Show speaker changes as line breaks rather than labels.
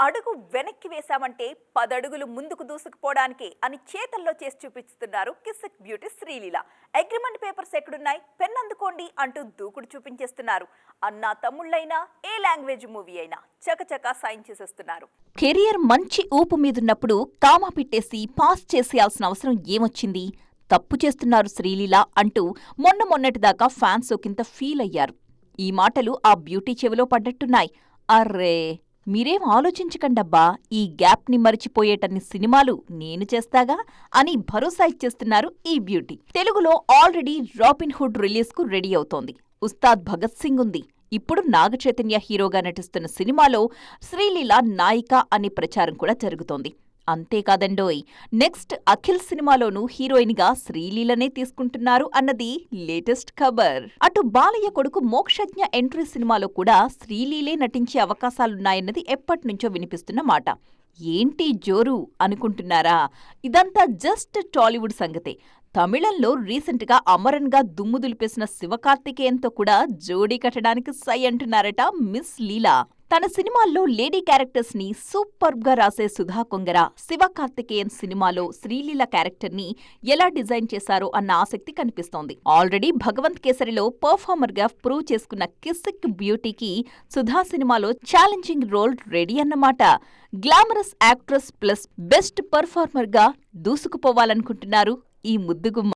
అడుగు వెనక్కి వేశామంటే 10 అడుగులు ముందుకు దూసుకుపోవడానికి అని చేతల్లో చేసి చూపిస్తున్నారు Kissik beauty Sreeleela. Agreement papers ఎక్కడున్నాయి, పెన్ అందుకోండి అంటూ దూకుడు చూపించేస్తున్నారు. అన్నా తమ్ముళ్ళైనా ఏ లాంగ్వేజ్ మూవీ అయినా చకచకా సైన్ చేసేస్తున్నారు.
కెరియర్ మంచి ఊపు మీదున్నప్పుడు కామా పెట్టేసి పాస్ చేసేయాల్సిన అవసరం ఏమొచ్చింది, తప్పు చేస్తున్నారు శ్రీలీల అంటూ మొన్నటిదాకా ఫ్యాన్స్ ఒకంత ఫీల్ అయ్యారు. ఈ మాటలు ఆ బ్యూటీ చెవిలో పడ్డట్టున్నాయి. అర్రే, మీరేం ఆలోచించకండబ్బా, ఈ గ్యాప్ని మరిచిపోయేటన్ని సినిమాలు నేను చేస్తాగా అని భరోసా ఇచ్చేస్తున్నారు ఈ బ్యూటీ. తెలుగులో ఆల్రెడీ రాబిన్హుడ్ రిలీజ్కు రెడీ అవుతోంది. ఉస్తాద్ భగత్ సింగ్ ఉంది. ఇప్పుడు నాగచైతన్య హీరోగా నటిస్తున్న సినిమాలో శ్రీలీల నాయిక అనే ప్రచారం కూడా జరుగుతోంది. అంతేకాదండోయ్, నెక్స్ట్ అఖిల్ సినిమాలోనూ హీరోయిన్గా శ్రీలీలనే తీసుకుంటున్నారు అన్నది లేటెస్ట్ ఖబర్. అటు బాలయ్య కొడుకు మోక్షజ్ఞ ఎంట్రీ సినిమాలో కూడా శ్రీలీలే నటించే అవకాశాలున్నాయన్నది ఎప్పటినుంచో వినిపిస్తున్న మాట. ఏంటి జోరు అనుకుంటున్నారా? ఇదంతా జస్ట్ టాలీవుడ్ సంగతే. తమిళంలో రీసెంట్గా అమరన్గా దుమ్ము దులిపేసిన శివకార్తికేయన్తో కూడా జోడీ కట్టడానికి సై అంటున్నారట మిస్ లీలా. తన సినిమాల్లో లేడీ క్యారెక్టర్స్ ని సూపర్బ్గా రాసే సుధా కొంగర శివకార్తికేయన్ సినిమాలో శ్రీలీల క్యారెక్టర్ ని ఎలా డిజైన్ చేశారో అన్న ఆసక్తి కనిపిస్తోంది. ఆల్రెడీ భగవంత్ కేసరిలో పర్ఫార్మర్ గా ప్రూవ్ చేసుకున్న కిసిక్ బ్యూటీకి సుధా సినిమాలో ఛాలెంజింగ్ రోల్ రెడీ అన్నమాట. Glamorous actress plus best performer గా దూసుకుపోవాలనుకుంటున్నారు ఈ ముద్దుగుమ్మ.